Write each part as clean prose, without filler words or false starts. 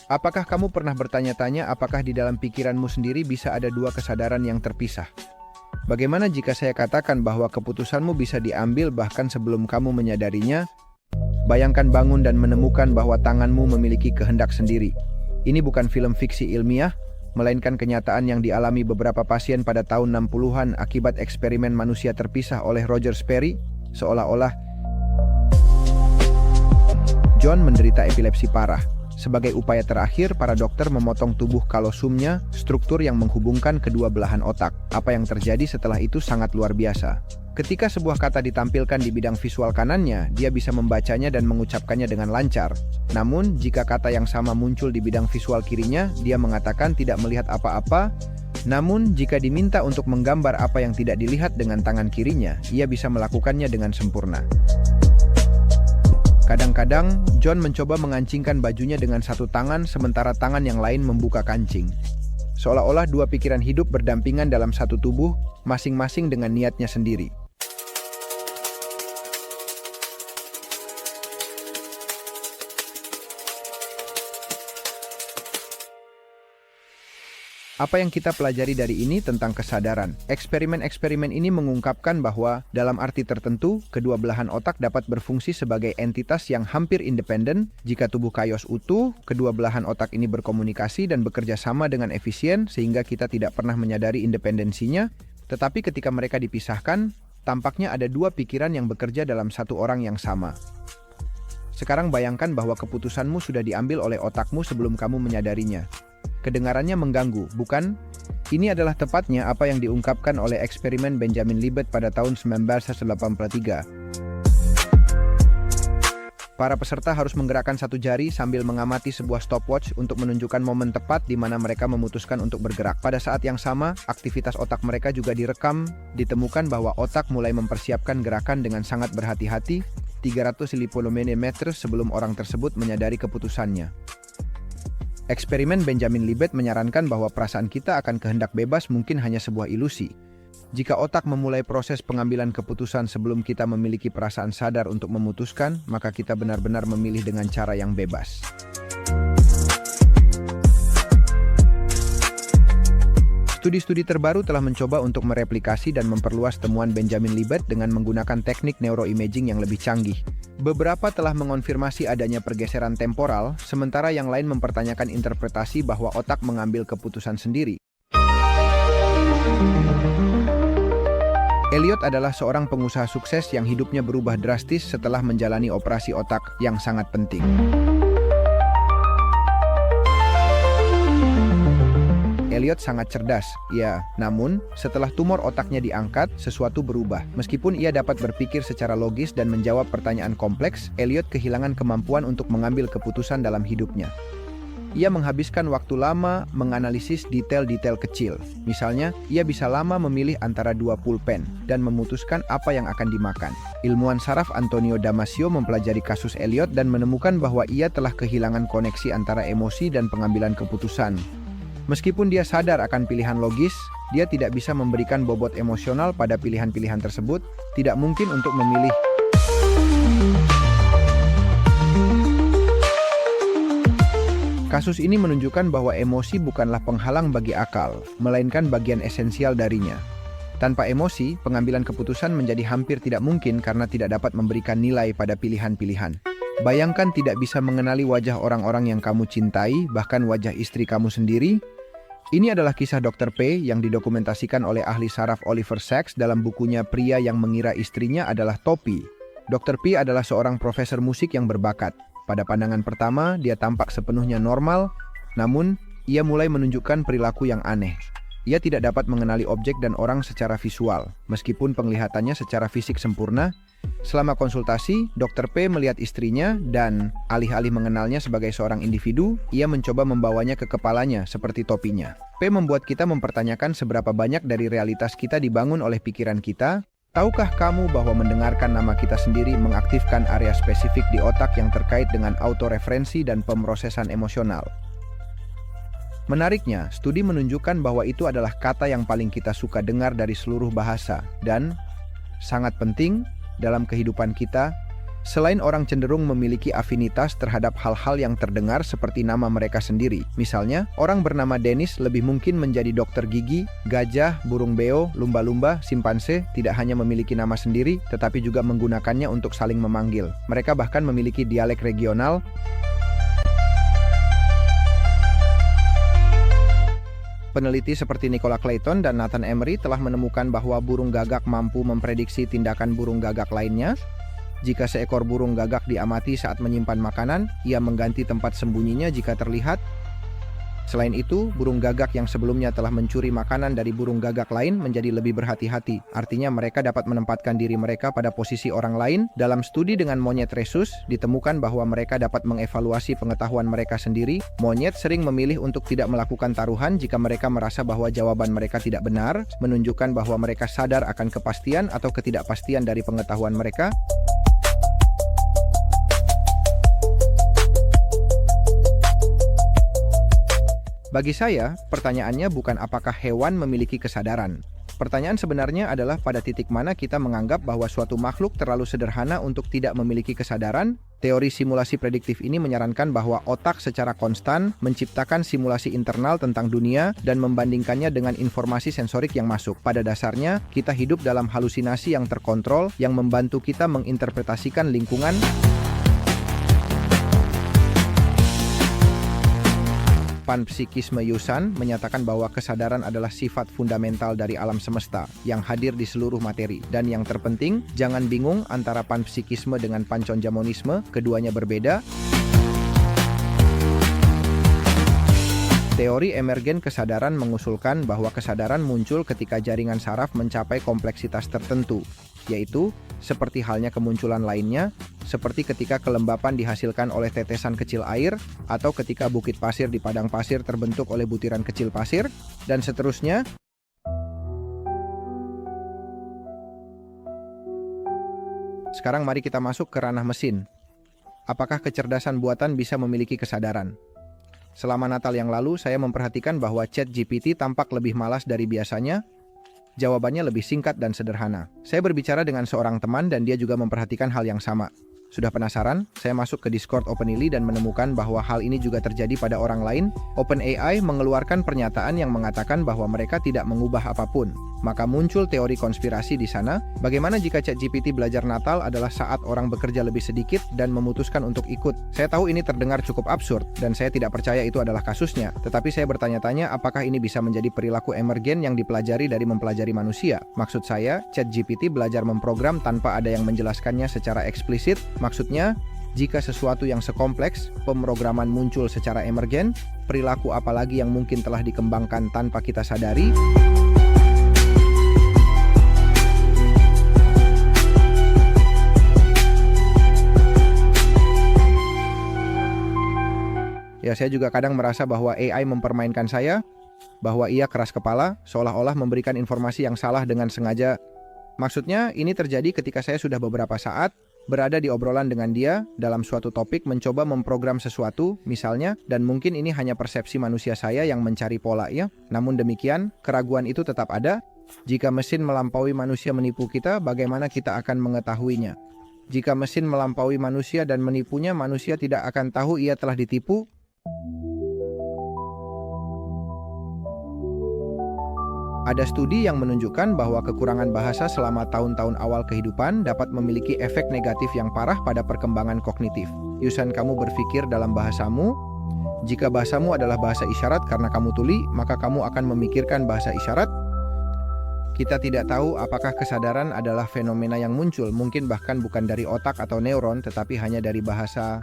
Apakah kamu pernah bertanya-tanya apakah di dalam pikiranmu sendiri bisa ada dua kesadaran yang terpisah? Bagaimana jika saya katakan bahwa keputusanmu bisa diambil bahkan sebelum kamu menyadarinya? Bayangkan bangun dan menemukan bahwa tanganmu memiliki kehendak sendiri. Ini bukan film fiksi ilmiah, melainkan kenyataan yang dialami beberapa pasien pada tahun 60-an akibat eksperimen manusia terpisah oleh Roger Sperry, seolah-olah John menderita epilepsi parah. Sebagai upaya terakhir, para dokter memotong tubuh kalosumnya, struktur yang menghubungkan kedua belahan otak. Apa yang terjadi setelah itu sangat luar biasa. Ketika sebuah kata ditampilkan di bidang visual kanannya, dia bisa membacanya dan mengucapkannya dengan lancar. Namun, jika kata yang sama muncul di bidang visual kirinya, dia mengatakan tidak melihat apa-apa. Namun, jika diminta untuk menggambar apa yang tidak dilihat dengan tangan kirinya, ia bisa melakukannya dengan sempurna. Kadang-kadang, John mencoba mengancingkan bajunya dengan satu tangan, sementara tangan yang lain membuka kancing. Seolah-olah dua pikiran hidup berdampingan dalam satu tubuh, masing-masing dengan niatnya sendiri. Apa yang kita pelajari dari ini tentang kesadaran? Eksperimen-eksperimen ini mengungkapkan bahwa, dalam arti tertentu, kedua belahan otak dapat berfungsi sebagai entitas yang hampir independen. Jika tubuh kayos utuh, kedua belahan otak ini berkomunikasi dan bekerja sama dengan efisien sehingga kita tidak pernah menyadari independensinya. Tetapi ketika mereka dipisahkan, tampaknya ada dua pikiran yang bekerja dalam satu orang yang sama. Sekarang bayangkan bahwa keputusanmu sudah diambil oleh otakmu sebelum kamu menyadarinya. Kedengarannya mengganggu, bukan? Ini adalah tepatnya apa yang diungkapkan oleh eksperimen Benjamin Libet pada tahun 1983. Para peserta harus menggerakkan satu jari sambil mengamati sebuah stopwatch untuk menunjukkan momen tepat di mana mereka memutuskan untuk bergerak. Pada saat yang sama, aktivitas otak mereka juga direkam. Ditemukan bahwa otak mulai mempersiapkan gerakan dengan sangat berhati-hati, 350 mm sebelum orang tersebut menyadari keputusannya. Eksperimen Benjamin Libet menyarankan bahwa perasaan kita akan kehendak bebas mungkin hanya sebuah ilusi. Jika otak memulai proses pengambilan keputusan sebelum kita memiliki perasaan sadar untuk memutuskan, maka kita benar-benar memilih dengan cara yang bebas. Studi-studi terbaru telah mencoba untuk mereplikasi dan memperluas temuan Benjamin Libet dengan menggunakan teknik neuroimaging yang lebih canggih. Beberapa telah mengonfirmasi adanya pergeseran temporal, sementara yang lain mempertanyakan interpretasi bahwa otak mengambil keputusan sendiri. Elliot adalah seorang pengusaha sukses yang hidupnya berubah drastis setelah menjalani operasi otak yang sangat penting. Elliot sangat cerdas, ya, namun setelah tumor otaknya diangkat, sesuatu berubah. Meskipun ia dapat berpikir secara logis dan menjawab pertanyaan kompleks, Elliot kehilangan kemampuan untuk mengambil keputusan dalam hidupnya. Ia menghabiskan waktu lama menganalisis detail-detail kecil. Misalnya, ia bisa lama memilih antara dua pulpen dan memutuskan apa yang akan dimakan. Ilmuwan saraf Antonio Damasio mempelajari kasus Elliot dan menemukan bahwa ia telah kehilangan koneksi antara emosi dan pengambilan keputusan. Meskipun dia sadar akan pilihan logis, dia tidak bisa memberikan bobot emosional pada pilihan-pilihan tersebut, tidak mungkin untuk memilih. Kasus ini menunjukkan bahwa emosi bukanlah penghalang bagi akal, melainkan bagian esensial darinya. Tanpa emosi, pengambilan keputusan menjadi hampir tidak mungkin karena tidak dapat memberikan nilai pada pilihan-pilihan. Bayangkan tidak bisa mengenali wajah orang-orang yang kamu cintai, bahkan wajah istri kamu sendiri. Ini adalah kisah Dr. P yang didokumentasikan oleh ahli saraf Oliver Sacks dalam bukunya Pria yang Mengira Istrinya Adalah Topi. Dr. P adalah seorang profesor musik yang berbakat. Pada pandangan pertama, dia tampak sepenuhnya normal, namun ia mulai menunjukkan perilaku yang aneh. Ia tidak dapat mengenali objek dan orang secara visual, meskipun penglihatannya secara fisik sempurna. Selama konsultasi, Dr. P melihat istrinya dan, alih-alih mengenalnya sebagai seorang individu, ia mencoba membawanya ke kepalanya seperti topinya. P membuat kita mempertanyakan seberapa banyak dari realitas kita dibangun oleh pikiran kita. Tahukah kamu bahwa mendengarkan nama kita sendiri mengaktifkan area spesifik di otak yang terkait dengan autoreferensi dan pemrosesan emosional? Menariknya, studi menunjukkan bahwa itu adalah kata yang paling kita suka dengar dari seluruh bahasa dan, sangat penting, dalam kehidupan kita, Selain orang cenderung memiliki afinitas terhadap hal-hal yang terdengar seperti nama mereka sendiri. Misalnya, orang bernama Dennis lebih mungkin menjadi dokter gigi, gajah, burung beo, lumba-lumba, simpanse, tidak hanya memiliki nama sendiri, tetapi juga menggunakannya untuk saling memanggil. Mereka bahkan memiliki dialek regional. Peneliti seperti Nicola Clayton dan Nathan Emery telah menemukan bahwa burung gagak mampu memprediksi tindakan burung gagak lainnya. Jika seekor burung gagak diamati saat menyimpan makanan, ia mengganti tempat sembunyinya jika terlihat. Selain itu, burung gagak yang sebelumnya telah mencuri makanan dari burung gagak lain menjadi lebih berhati-hati. Artinya mereka dapat menempatkan diri mereka pada posisi orang lain. Dalam studi dengan monyet rhesus, ditemukan bahwa mereka dapat mengevaluasi pengetahuan mereka sendiri. Monyet sering memilih untuk tidak melakukan taruhan jika mereka merasa bahwa jawaban mereka tidak benar, menunjukkan bahwa mereka sadar akan kepastian atau ketidakpastian dari pengetahuan mereka. Bagi saya, pertanyaannya bukan apakah hewan memiliki kesadaran. Pertanyaan sebenarnya adalah pada titik mana kita menganggap bahwa suatu makhluk terlalu sederhana untuk tidak memiliki kesadaran. Teori simulasi prediktif ini menyarankan bahwa otak secara konstan menciptakan simulasi internal tentang dunia dan membandingkannya dengan informasi sensorik yang masuk. Pada dasarnya, kita hidup dalam halusinasi yang terkontrol yang membantu kita menginterpretasikan lingkungan. Panpsikisme Yusan menyatakan bahwa kesadaran adalah sifat fundamental dari alam semesta yang hadir di seluruh materi. Dan yang terpenting, jangan bingung antara panpsikisme dengan panconjamonisme, keduanya berbeda. Teori emergen kesadaran mengusulkan bahwa kesadaran muncul ketika jaringan saraf mencapai kompleksitas tertentu, yaitu seperti halnya kemunculan lainnya, seperti ketika kelembapan dihasilkan oleh tetesan kecil air, atau ketika bukit pasir di padang pasir terbentuk oleh butiran kecil pasir, dan seterusnya. Sekarang mari kita masuk ke ranah mesin. Apakah kecerdasan buatan bisa memiliki kesadaran? Selama Natal yang lalu, saya memperhatikan bahwa ChatGPT tampak lebih malas dari biasanya. Jawabannya lebih singkat dan sederhana. Saya berbicara dengan seorang teman dan dia juga memperhatikan hal yang sama. Sudah penasaran? Saya masuk ke Discord OpenAI dan menemukan bahwa hal ini juga terjadi pada orang lain. OpenAI mengeluarkan pernyataan yang mengatakan bahwa mereka tidak mengubah apapun. Maka muncul teori konspirasi di sana. Bagaimana jika ChatGPT belajar Natal adalah saat orang bekerja lebih sedikit dan memutuskan untuk ikut? Saya tahu ini terdengar cukup absurd dan saya tidak percaya itu adalah kasusnya. Tetapi saya bertanya-tanya apakah ini bisa menjadi perilaku emergen yang dipelajari dari mempelajari manusia. Maksud saya, ChatGPT belajar memprogram tanpa ada yang menjelaskannya secara eksplisit. Maksudnya, jika sesuatu yang sekompleks, pemrograman muncul secara emergen, perilaku apalagi yang mungkin telah dikembangkan tanpa kita sadari? Ya, saya juga kadang merasa bahwa AI mempermainkan saya, bahwa ia keras kepala, seolah-olah memberikan informasi yang salah dengan sengaja. Maksudnya, ini terjadi ketika saya sudah beberapa saat berada di obrolan dengan dia dalam suatu topik mencoba memprogram sesuatu, misalnya, dan mungkin ini hanya persepsi manusia saya yang mencari pola ya. Namun demikian, keraguan itu tetap ada. Jika mesin melampaui manusia menipu kita, bagaimana kita akan mengetahuinya? Jika mesin melampaui manusia dan menipunya, manusia tidak akan tahu ia telah ditipu. Ada studi yang menunjukkan bahwa kekurangan bahasa selama tahun-tahun awal kehidupan dapat memiliki efek negatif yang parah pada perkembangan kognitif. Yusan, kamu berpikir dalam bahasamu. Jika bahasamu adalah bahasa isyarat karena kamu tuli, maka kamu akan memikirkan bahasa isyarat. Kita tidak tahu apakah kesadaran adalah fenomena yang muncul, mungkin bahkan bukan dari otak atau neuron, tetapi hanya dari bahasa.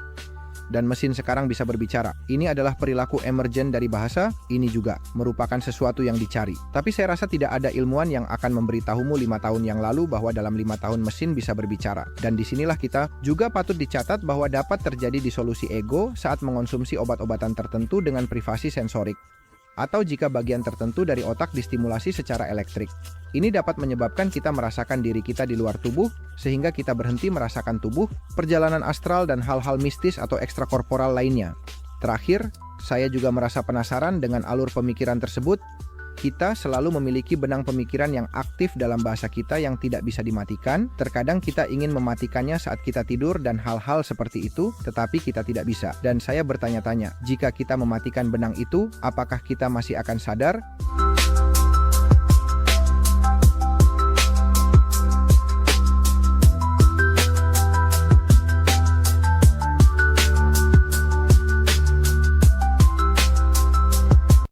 Dan mesin sekarang bisa berbicara. Ini adalah perilaku emergen dari bahasa, ini juga merupakan sesuatu yang dicari. Tapi saya rasa tidak ada ilmuwan yang akan memberitahumu 5 tahun yang lalu bahwa dalam 5 tahun mesin bisa berbicara. Dan disinilah kita juga patut dicatat bahwa dapat terjadi disolusi ego saat mengonsumsi obat-obatan tertentu dengan privasi sensorik. Atau jika bagian tertentu dari otak distimulasi secara elektrik. Ini dapat menyebabkan kita merasakan diri kita di luar tubuh, sehingga kita berhenti merasakan tubuh, perjalanan astral, dan hal-hal mistis atau ekstrakorporal lainnya. Terakhir, saya juga merasa penasaran dengan alur pemikiran tersebut. Kita selalu memiliki benang pemikiran yang aktif dalam bahasa kita yang tidak bisa dimatikan. Terkadang kita ingin mematikannya saat kita tidur dan hal-hal seperti itu, tetapi kita tidak bisa. Dan saya bertanya-tanya, jika kita mematikan benang itu, apakah kita masih akan sadar?